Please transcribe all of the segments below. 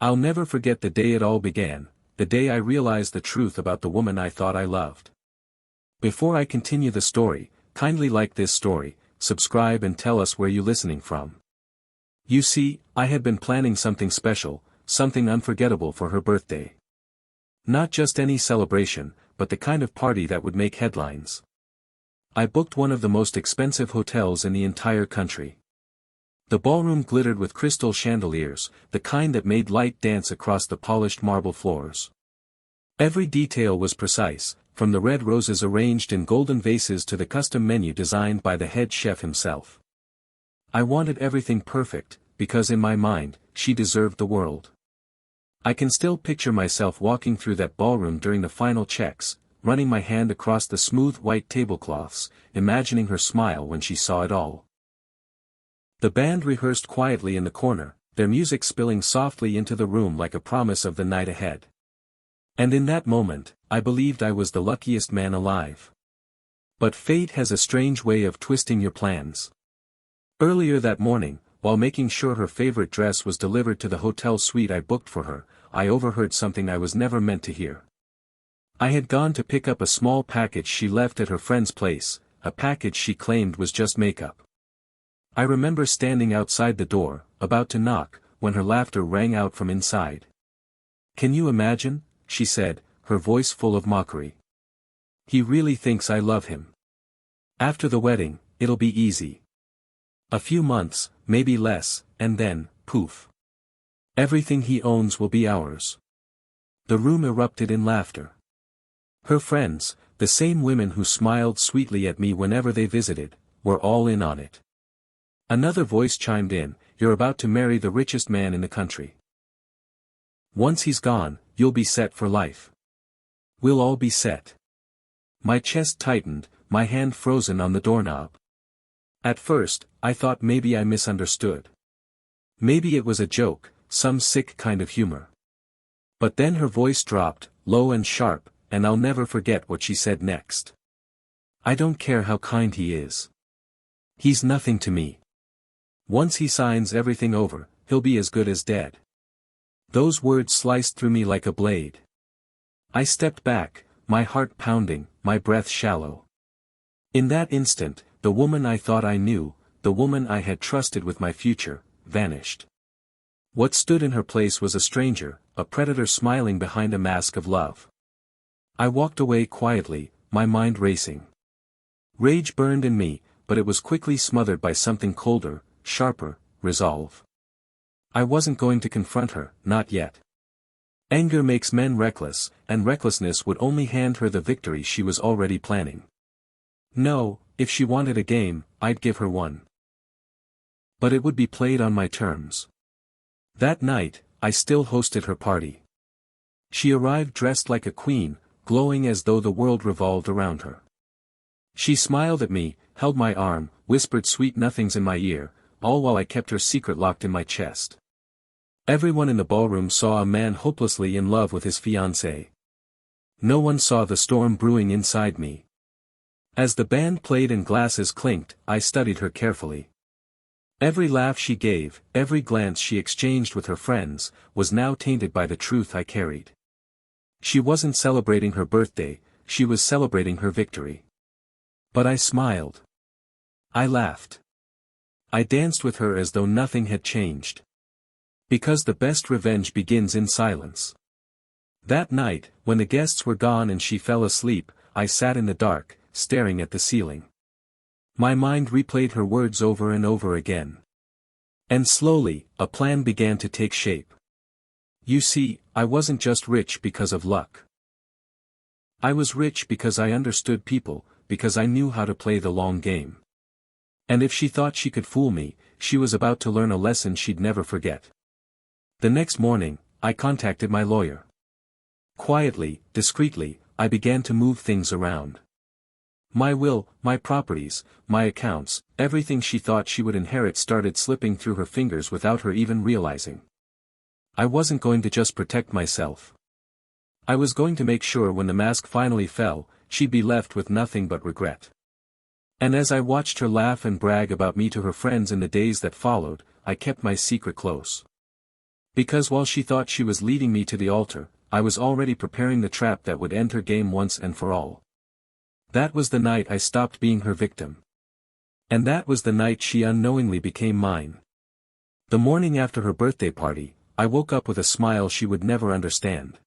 I'll never forget the day it all began, the day I realized the truth about the woman I thought I loved. Before I continue the story, kindly like this story, subscribe and tell us where you're listening from. You see, I had been planning something special, something unforgettable for her birthday. Not just any celebration, but the kind of party that would make headlines. I booked one of the most expensive hotels in the entire country. The ballroom glittered with crystal chandeliers, the kind that made light dance across the polished marble floors. Every detail was precise, from the red roses arranged in golden vases to the custom menu designed by the head chef himself. I wanted everything perfect, because in my mind, she deserved the world. I can still picture myself walking through that ballroom during the final checks, running my hand across the smooth white tablecloths, imagining her smile when she saw it all. The band rehearsed quietly in the corner, their music spilling softly into the room like a promise of the night ahead. And in that moment, I believed I was the luckiest man alive. But fate has a strange way of twisting your plans. Earlier that morning, while making sure her favorite dress was delivered to the hotel suite I booked for her, I overheard something I was never meant to hear. I had gone to pick up a small package she left at her friend's place, a package she claimed was just makeup. I remember standing outside the door, about to knock, when her laughter rang out from inside. "Can you imagine?" she said, her voice full of mockery. "He really thinks I love him. After the wedding, it'll be easy. A few months, maybe less, and then, poof. Everything he owns will be ours." The room erupted in laughter. Her friends, the same women who smiled sweetly at me whenever they visited, were all in on it. Another voice chimed in, "You're about to marry the richest man in the country. Once he's gone, you'll be set for life. We'll all be set." My chest tightened, my hand frozen on the doorknob. At first, I thought maybe I misunderstood. Maybe it was a joke, some sick kind of humor. But then her voice dropped, low and sharp, and I'll never forget what she said next. "I don't care how kind he is. He's nothing to me. Once he signs everything over, he'll be as good as dead." Those words sliced through me like a blade. I stepped back, my heart pounding, my breath shallow. In that instant, the woman I thought I knew, the woman I had trusted with my future, vanished. What stood in her place was a stranger, a predator smiling behind a mask of love. I walked away quietly, my mind racing. Rage burned in me, but it was quickly smothered by something colder, sharper, resolve. I wasn't going to confront her, not yet. Anger makes men reckless, and recklessness would only hand her the victory she was already planning. No, if she wanted a game, I'd give her one. But it would be played on my terms. That night, I still hosted her party. She arrived dressed like a queen, glowing as though the world revolved around her. She smiled at me, held my arm, whispered sweet nothings in my ear, all while I kept her secret locked in my chest. Everyone in the ballroom saw a man hopelessly in love with his fiancée. No one saw the storm brewing inside me. As the band played and glasses clinked, I studied her carefully. Every laugh she gave, every glance she exchanged with her friends, was now tainted by the truth I carried. She wasn't celebrating her birthday, she was celebrating her victory. But I smiled. I laughed. I danced with her as though nothing had changed. Because the best revenge begins in silence. That night, when the guests were gone and she fell asleep, I sat in the dark, staring at the ceiling. My mind replayed her words over and over again. And slowly, a plan began to take shape. You see, I wasn't just rich because of luck. I was rich because I understood people, because I knew how to play the long game. And if she thought she could fool me, she was about to learn a lesson she'd never forget. The next morning, I contacted my lawyer. Quietly, discreetly, I began to move things around. My will, my properties, my accounts, everything she thought she would inherit started slipping through her fingers without her even realizing. I wasn't going to just protect myself. I was going to make sure when the mask finally fell, she'd be left with nothing but regret. And as I watched her laugh and brag about me to her friends in the days that followed, I kept my secret close. Because while she thought she was leading me to the altar, I was already preparing the trap that would end her game once and for all. That was the night I stopped being her victim. And that was the night she unknowingly became mine. The morning after her birthday party, I woke up with a smile she would never understand.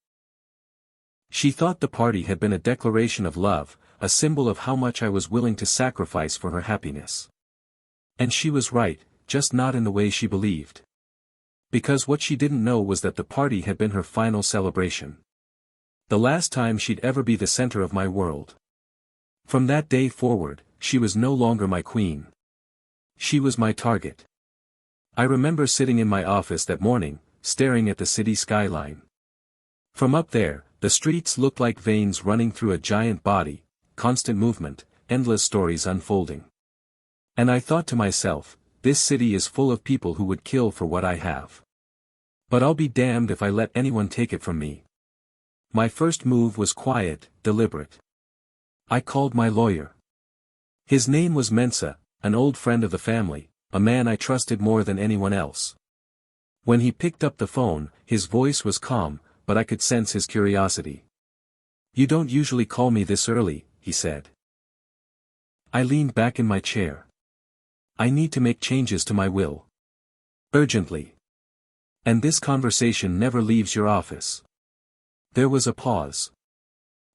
She thought the party had been a declaration of love, a symbol of how much I was willing to sacrifice for her happiness. And she was right, just not in the way she believed. Because what she didn't know was that the party had been her final celebration. The last time she'd ever be the center of my world. From that day forward, she was no longer my queen. She was my target. I remember sitting in my office that morning, staring at the city skyline. From up there, the streets looked like veins running through a giant body, constant movement, endless stories unfolding. And I thought to myself, this city is full of people who would kill for what I have. But I'll be damned if I let anyone take it from me. My first move was quiet, deliberate. I called my lawyer. His name was Mensa, an old friend of the family, a man I trusted more than anyone else. When he picked up the phone, his voice was calm, but I could sense his curiosity. "You don't usually call me this early," he said. I leaned back in my chair. "I need to make changes to my will. Urgently. And this conversation never leaves your office." There was a pause.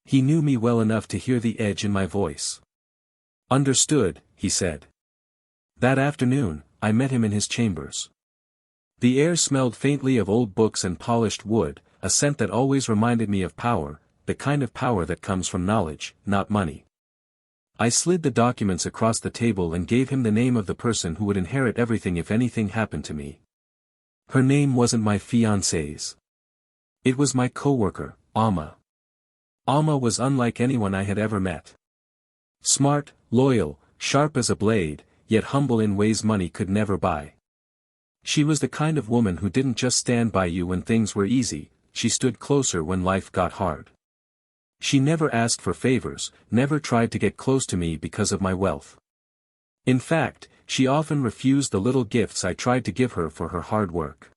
He knew me well enough to hear the edge in my voice. "Understood," he said. That afternoon, I met him in his chambers. The air smelled faintly of old books and polished wood, a scent that always reminded me of power, the kind of power that comes from knowledge, not money. I slid the documents across the table and gave him the name of the person who would inherit everything if anything happened to me. Her name wasn't my fiancée's. It was my coworker, Alma. Alma was unlike anyone I had ever met. Smart, loyal, sharp as a blade, yet humble in ways money could never buy. She was the kind of woman who didn't just stand by you when things were easy, she stood closer when life got hard. She never asked for favors, never tried to get close to me because of my wealth. In fact, she often refused the little gifts I tried to give her for her hard work.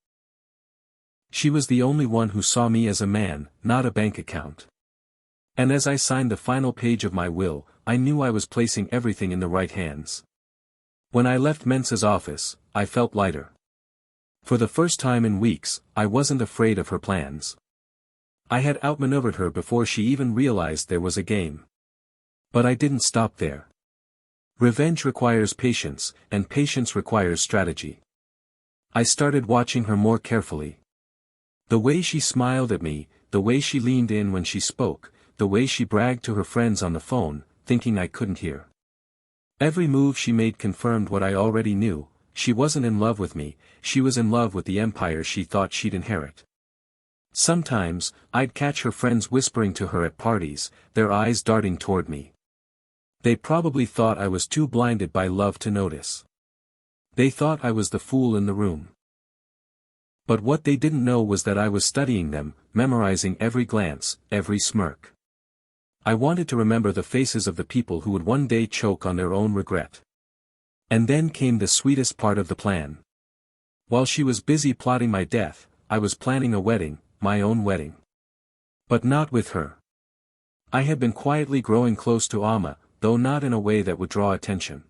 She was the only one who saw me as a man, not a bank account. And as I signed the final page of my will, I knew I was placing everything in the right hands. When I left Mensa's office, I felt lighter. For the first time in weeks, I wasn't afraid of her plans. I had outmaneuvered her before she even realized there was a game. But I didn't stop there. Revenge requires patience, and patience requires strategy. I started watching her more carefully. The way she smiled at me, the way she leaned in when she spoke, the way she bragged to her friends on the phone, thinking I couldn't hear. Every move she made confirmed what I already knew: she wasn't in love with me, she was in love with the empire she thought she'd inherit. Sometimes, I'd catch her friends whispering to her at parties, their eyes darting toward me. They probably thought I was too blinded by love to notice. They thought I was the fool in the room. But what they didn't know was that I was studying them, memorizing every glance, every smirk. I wanted to remember the faces of the people who would one day choke on their own regret. And then came the sweetest part of the plan. While she was busy plotting my death, I was planning a wedding, my own wedding. But not with her. I had been quietly growing close to Alma, though not in a way that would draw attention.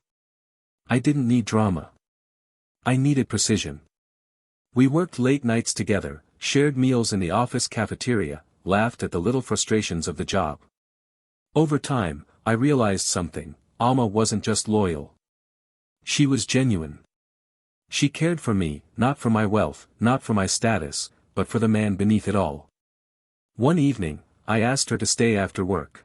I didn't need drama. I needed precision. We worked late nights together, shared meals in the office cafeteria, laughed at the little frustrations of the job. Over time, I realized something: Alma wasn't just loyal. She was genuine. She cared for me, not for my wealth, not for my status, but for the man beneath it all. One evening, I asked her to stay after work.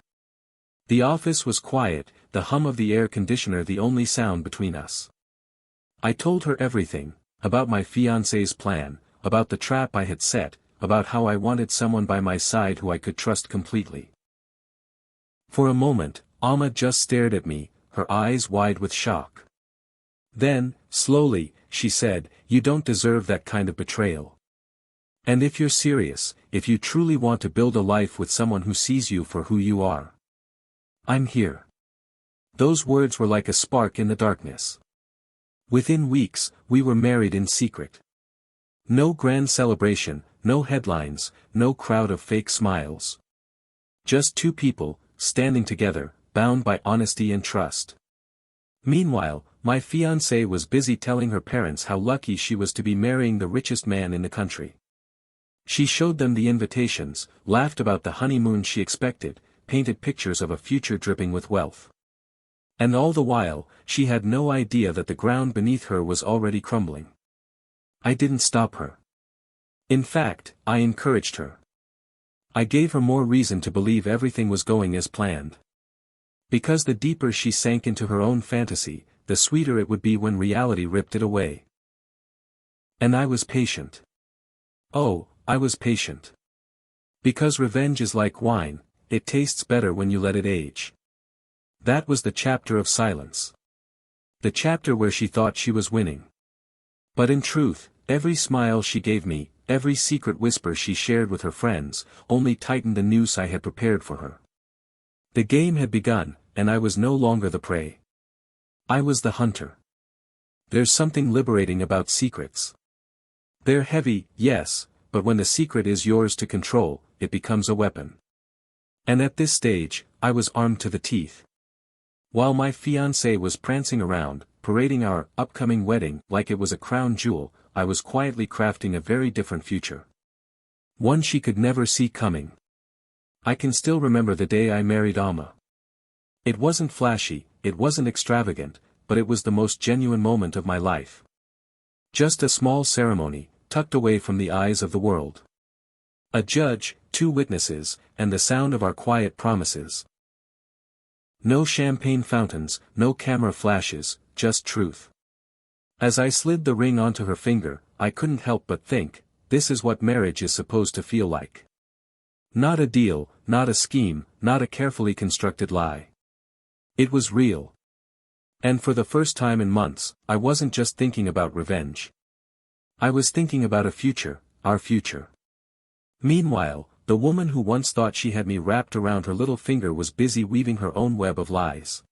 The office was quiet, the hum of the air conditioner the only sound between us. I told her everything, about my fiancé's plan, about the trap I had set, about how I wanted someone by my side who I could trust completely. For a moment, Alma just stared at me, her eyes wide with shock. Then, slowly, she said, "You don't deserve that kind of betrayal. And if you're serious, if you truly want to build a life with someone who sees you for who you are, I'm here." Those words were like a spark in the darkness. Within weeks, we were married in secret. No grand celebration, no headlines, no crowd of fake smiles. Just two people, standing together, bound by honesty and trust. Meanwhile, my fiancée was busy telling her parents how lucky she was to be marrying the richest man in the country. She showed them the invitations, laughed about the honeymoon she expected, painted pictures of a future dripping with wealth. And all the while, she had no idea that the ground beneath her was already crumbling. I didn't stop her. In fact, I encouraged her. I gave her more reason to believe everything was going as planned. Because the deeper she sank into her own fantasy, the sweeter it would be when reality ripped it away. And I was patient. Oh, I was patient. Because revenge is like wine, it tastes better when you let it age. That was the chapter of silence. The chapter where she thought she was winning. But in truth, every smile she gave me, every secret whisper she shared with her friends, only tightened the noose I had prepared for her. The game had begun, and I was no longer the prey. I was the hunter. There's something liberating about secrets. They're heavy, yes, but when the secret is yours to control, it becomes a weapon. And at this stage, I was armed to the teeth. While my fiancée was prancing around, parading our upcoming wedding like it was a crown jewel, I was quietly crafting a very different future. One she could never see coming. I can still remember the day I married Alma. It wasn't flashy, it wasn't extravagant, but it was the most genuine moment of my life. Just a small ceremony, tucked away from the eyes of the world. A judge, two witnesses, and the sound of our quiet promises. No champagne fountains, no camera flashes, just truth. As I slid the ring onto her finger, I couldn't help but think, this is what marriage is supposed to feel like. Not a deal, not a scheme, not a carefully constructed lie. It was real. And for the first time in months, I wasn't just thinking about revenge. I was thinking about a future, our future. Meanwhile, the woman who once thought she had me wrapped around her little finger was busy weaving her own web of lies.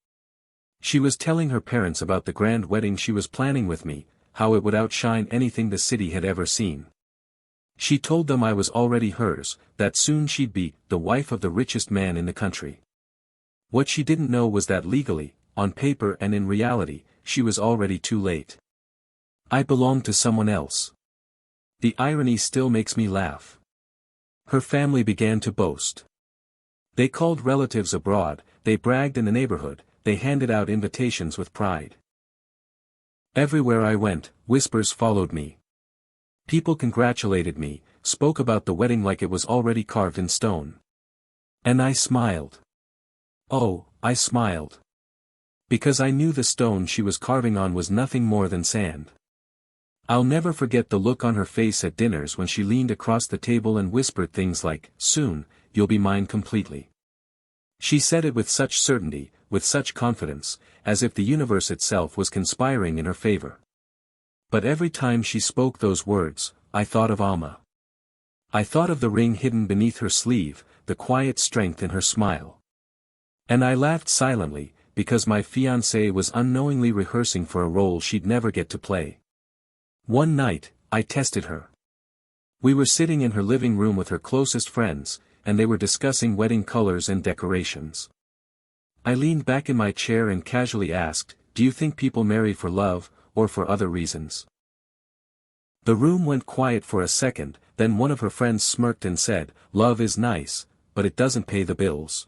She was telling her parents about the grand wedding she was planning with me, how it would outshine anything the city had ever seen. She told them I was already hers, that soon she'd be the wife of the richest man in the country. What she didn't know was that legally, on paper and in reality, she was already too late. I belonged to someone else. The irony still makes me laugh. Her family began to boast. They called relatives abroad, they bragged in the neighborhood, they handed out invitations with pride. Everywhere I went, whispers followed me. People congratulated me, spoke about the wedding like it was already carved in stone. And I smiled. Oh, I smiled. Because I knew the stone she was carving on was nothing more than sand. I'll never forget the look on her face at dinners when she leaned across the table and whispered things like, "Soon, you'll be mine completely." She said it with such certainty, with such confidence, as if the universe itself was conspiring in her favor. But every time she spoke those words, I thought of Alma. I thought of the ring hidden beneath her sleeve, the quiet strength in her smile. And I laughed silently, because my fiancée was unknowingly rehearsing for a role she'd never get to play. One night, I tested her. We were sitting in her living room with her closest friends, and they were discussing wedding colors and decorations. I leaned back in my chair and casually asked, "Do you think people marry for love, or for other reasons?" The room went quiet for a second, then one of her friends smirked and said, "Love is nice, but it doesn't pay the bills."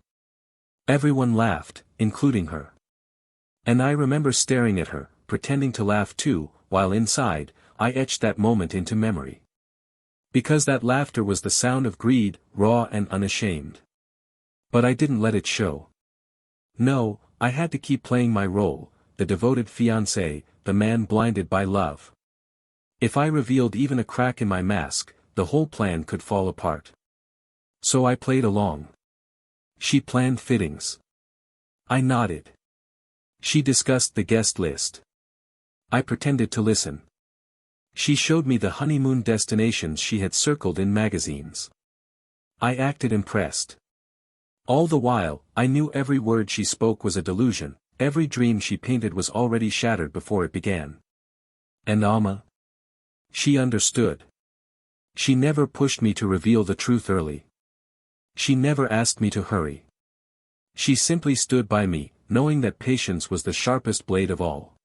Everyone laughed, including her. And I remember staring at her, pretending to laugh too, while inside, I etched that moment into memory. Because that laughter was the sound of greed, raw and unashamed. But I didn't let it show. No, I had to keep playing my role, the devoted fiancé, the man blinded by love. If I revealed even a crack in my mask, the whole plan could fall apart. So I played along. She planned fittings. I nodded. She discussed the guest list. I pretended to listen. She showed me the honeymoon destinations she had circled in magazines. I acted impressed. All the while, I knew every word she spoke was a delusion, every dream she painted was already shattered before it began. And Alma? She understood. She never pushed me to reveal the truth early. She never asked me to hurry. She simply stood by me, knowing that patience was the sharpest blade of all.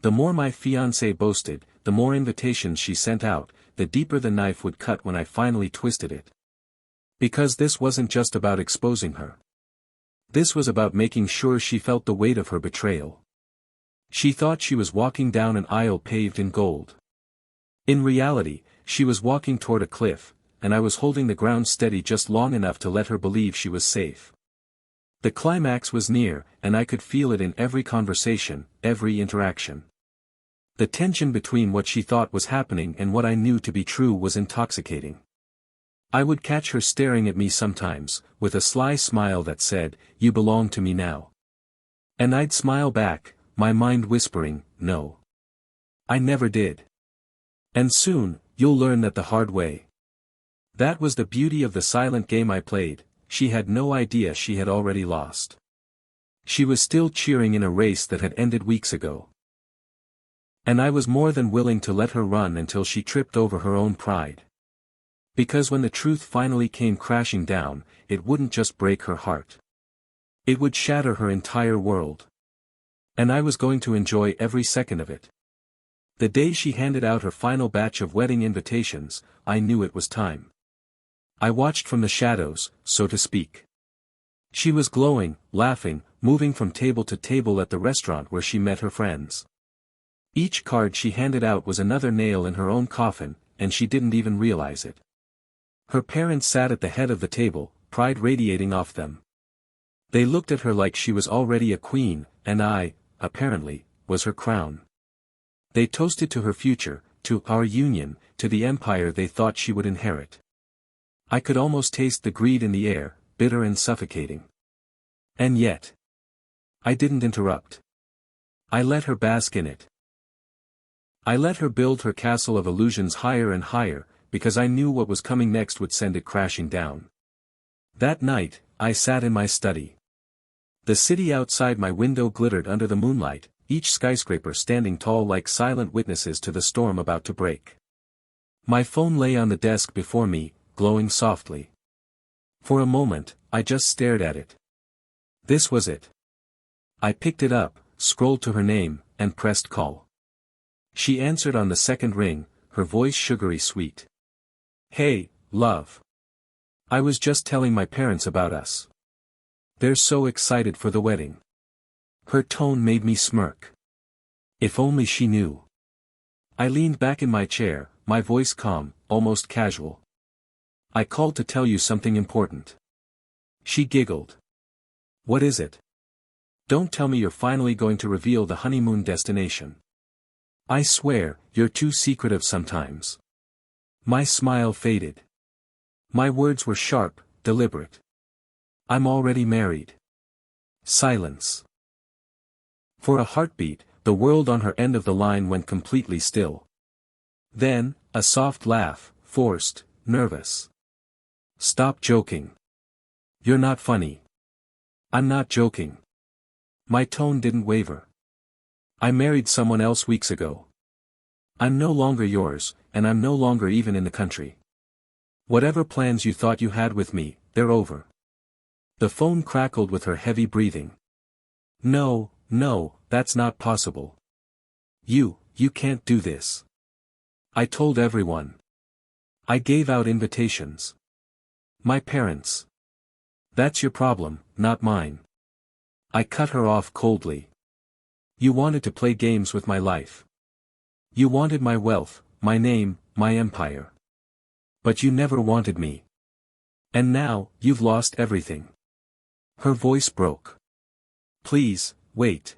The more my fiancé boasted, the more invitations she sent out, the deeper the knife would cut when I finally twisted it. Because this wasn't just about exposing her. This was about making sure she felt the weight of her betrayal. She thought she was walking down an aisle paved in gold. In reality, she was walking toward a cliff, and I was holding the ground steady just long enough to let her believe she was safe. The climax was near, and I could feel it in every conversation, every interaction. The tension between what she thought was happening and what I knew to be true was intoxicating. I would catch her staring at me sometimes, with a sly smile that said, "You belong to me now." And I'd smile back, my mind whispering, "No. I never did. And soon, you'll learn that the hard way." That was the beauty of the silent game I played. She had no idea she had already lost. She was still cheering in a race that had ended weeks ago. And I was more than willing to let her run until she tripped over her own pride. Because when the truth finally came crashing down, it wouldn't just break her heart. It would shatter her entire world. And I was going to enjoy every second of it. The day she handed out her final batch of wedding invitations, I knew it was time. I watched from the shadows, so to speak. She was glowing, laughing, moving from table to table at the restaurant where she met her friends. Each card she handed out was another nail in her own coffin, and she didn't even realize it. Her parents sat at the head of the table, pride radiating off them. They looked at her like she was already a queen, and I, apparently, was her crown. They toasted to her future, to our union, to the empire they thought she would inherit. I could almost taste the greed in the air, bitter and suffocating. And yet, I didn't interrupt. I let her bask in it. I let her build her castle of illusions higher and higher, because I knew what was coming next would send it crashing down. That night, I sat in my study. The city outside my window glittered under the moonlight, each skyscraper standing tall like silent witnesses to the storm about to break. My phone lay on the desk before me, glowing softly. For a moment, I just stared at it. This was it. I picked it up, scrolled to her name, and pressed call. She answered on the second ring, her voice sugary sweet. "Hey, love. I was just telling my parents about us. They're so excited for the wedding." Her tone made me smirk. If only she knew. I leaned back in my chair, my voice calm, almost casual. "I called to tell you something important." She giggled. "What is it? Don't tell me you're finally going to reveal the honeymoon destination. I swear, you're too secretive sometimes." My smile faded. My words were sharp, deliberate. "I'm already married." Silence. For a heartbeat, the world on her end of the line went completely still. Then, a soft laugh, forced, nervous. "Stop joking. You're not funny." "I'm not joking." My tone didn't waver. "I married someone else weeks ago. I'm no longer yours, and I'm no longer even in the country. Whatever plans you thought you had with me, they're over." The phone crackled with her heavy breathing. No, that's not possible. You can't do this." "I told everyone. I gave out invitations. My parents. That's your problem, not mine." I cut her off coldly. "You wanted to play games with my life. You wanted my wealth, my name, my empire. But you never wanted me. And now, you've lost everything." Her voice broke. "Please, wait.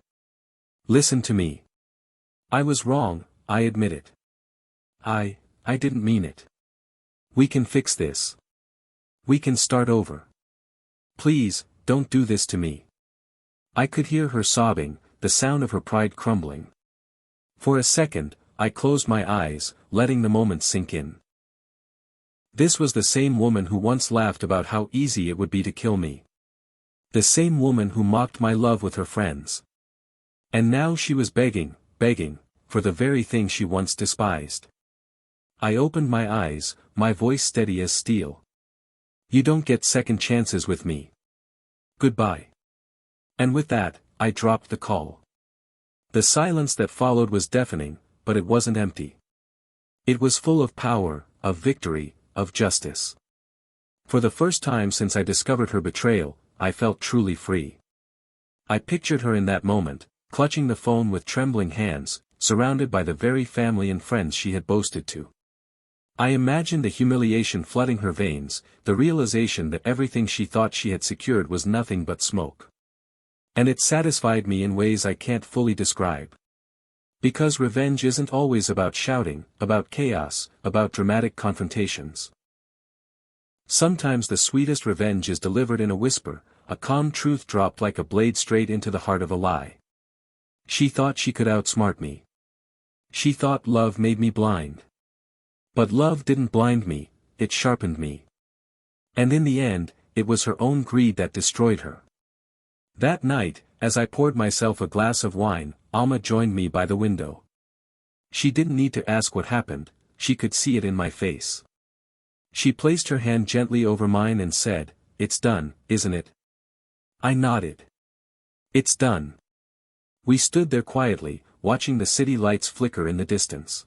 Listen to me. I was wrong, I admit it. I didn't mean it. We can fix this. We can start over. Please, don't do this to me." I could hear her sobbing, the sound of her pride crumbling. For a second, I closed my eyes, letting the moment sink in. This was the same woman who once laughed about how easy it would be to kill me. The same woman who mocked my love with her friends. And now she was begging, for the very thing she once despised. I opened my eyes, my voice steady as steel. You don't get second chances with me. Goodbye. And with that, I dropped the call. The silence that followed was deafening, but it wasn't empty. It was full of power, of victory, of justice. For the first time since I discovered her betrayal, I felt truly free. I pictured her in that moment, clutching the phone with trembling hands, surrounded by the very family and friends she had boasted to. I imagined the humiliation flooding her veins, the realization that everything she thought she had secured was nothing but smoke. And it satisfied me in ways I can't fully describe. Because revenge isn't always about shouting, about chaos, about dramatic confrontations. Sometimes the sweetest revenge is delivered in a whisper, a calm truth dropped like a blade straight into the heart of a lie. She thought she could outsmart me. She thought love made me blind. But love didn't blind me, it sharpened me. And in the end, it was her own greed that destroyed her. That night, as I poured myself a glass of wine, Alma joined me by the window. She didn't need to ask what happened, she could see it in my face. She placed her hand gently over mine and said, "It's done, isn't it?" I nodded. "It's done." We stood there quietly, watching the city lights flicker in the distance.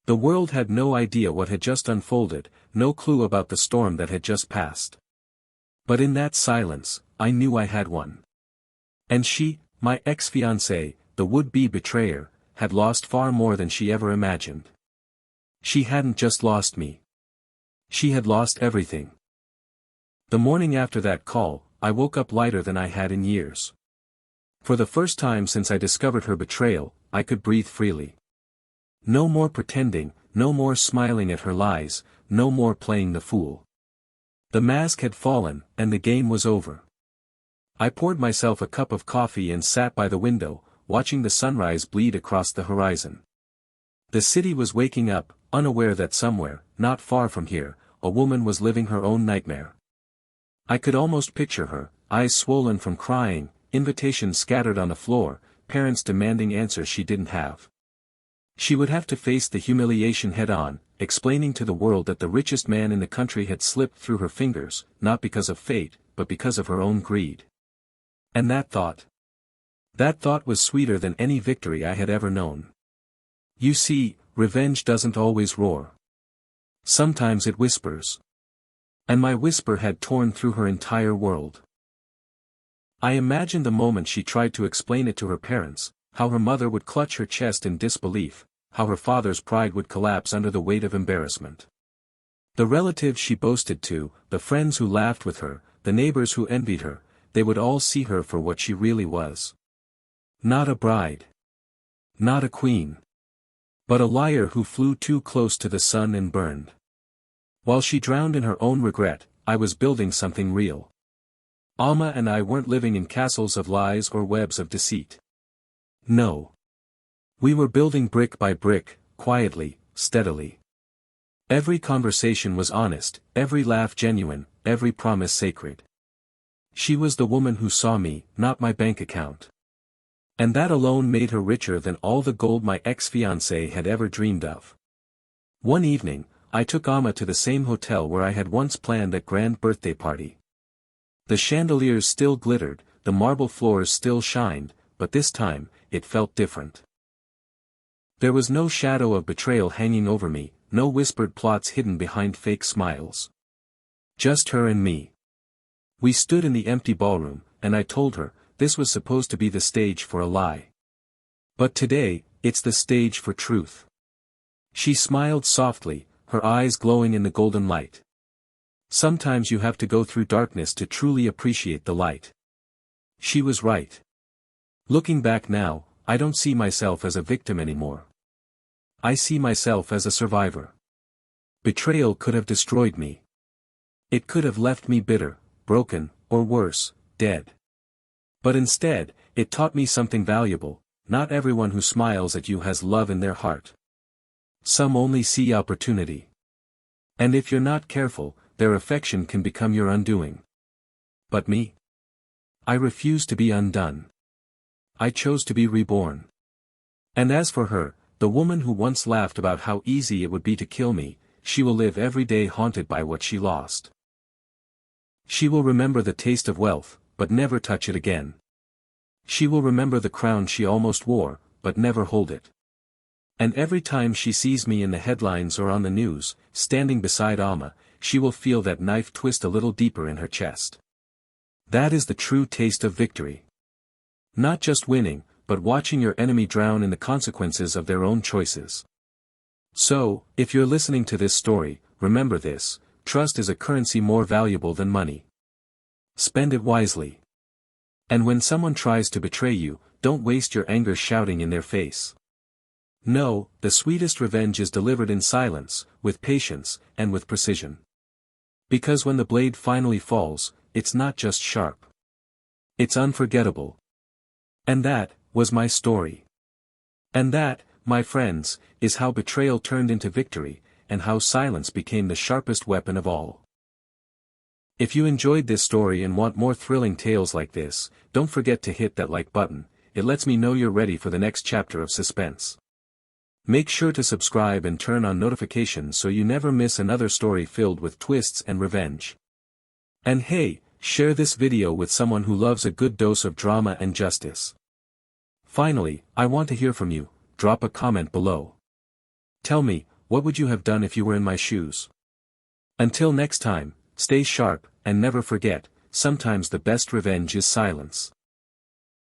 The world had no idea what had just unfolded, no clue about the storm that had just passed. But in that silence, I knew I had won. And she, my ex-fiancée, the would-be betrayer, had lost far more than she ever imagined. She hadn't just lost me. She had lost everything. The morning after that call, I woke up lighter than I had in years. For the first time since I discovered her betrayal, I could breathe freely. No more pretending, no more smiling at her lies, no more playing the fool. The mask had fallen, and the game was over. I poured myself a cup of coffee and sat by the window, watching the sunrise bleed across the horizon. The city was waking up, unaware that somewhere, not far from here, a woman was living her own nightmare. I could almost picture her, eyes swollen from crying, invitations scattered on the floor, parents demanding answers she didn't have. She would have to face the humiliation head-on, explaining to the world that the richest man in the country had slipped through her fingers, not because of fate, but because of her own greed. And that thought was sweeter than any victory I had ever known. You see, revenge doesn't always roar. Sometimes it whispers. And my whisper had torn through her entire world. I imagined the moment she tried to explain it to her parents, how her mother would clutch her chest in disbelief, how her father's pride would collapse under the weight of embarrassment. The relatives she boasted to, the friends who laughed with her, the neighbors who envied her, they would all see her for what she really was. Not a bride. Not a queen. But a liar who flew too close to the sun and burned. While she drowned in her own regret, I was building something real. Alma and I weren't living in castles of lies or webs of deceit. No. We were building brick by brick, quietly, steadily. Every conversation was honest, every laugh genuine, every promise sacred. She was the woman who saw me, not my bank account. And that alone made her richer than all the gold my ex-fiancé had ever dreamed of. One evening, I took Alma to the same hotel where I had once planned that grand birthday party. The chandeliers still glittered, the marble floors still shined, but this time, it felt different. There was no shadow of betrayal hanging over me, no whispered plots hidden behind fake smiles. Just her and me. We stood in the empty ballroom, and I told her, this was supposed to be the stage for a lie. But today, it's the stage for truth. She smiled softly, her eyes glowing in the golden light. Sometimes you have to go through darkness to truly appreciate the light. She was right. Looking back now, I don't see myself as a victim anymore. I see myself as a survivor. Betrayal could have destroyed me. It could have left me bitter, broken, or worse, dead. But instead, it taught me something valuable. Not everyone who smiles at you has love in their heart. Some only see opportunity. And if you're not careful, their affection can become your undoing. But me? I refused to be undone. I chose to be reborn. And as for her, The woman who once laughed about how easy it would be to kill me, she will live every day haunted by what she lost. She will remember the taste of wealth, but never touch it again. She will remember the crown she almost wore, but never hold it. And every time she sees me in the headlines or on the news, standing beside Alma, she will feel that knife twist a little deeper in her chest. That is the true taste of victory. Not just winning, but watching your enemy drown in the consequences of their own choices. So, if you're listening to this story, remember this: trust is a currency more valuable than money. Spend it wisely. And when someone tries to betray you, don't waste your anger shouting in their face. No, the sweetest revenge is delivered in silence, with patience, and with precision. Because when the blade finally falls, it's not just sharp. It's unforgettable. And that was my story. And that, my friends, is how betrayal turned into victory, and how silence became the sharpest weapon of all. If you enjoyed this story and want more thrilling tales like this, don't forget to hit that like button. It lets me know you're ready for the next chapter of suspense. Make sure to subscribe and turn on notifications so you never miss another story filled with twists and revenge. And hey, share this video with someone who loves a good dose of drama and justice. Finally, I want to hear from you. Drop a comment below. Tell me, what would you have done if you were in my shoes? Until next time, stay sharp, and never forget, sometimes the best revenge is silence.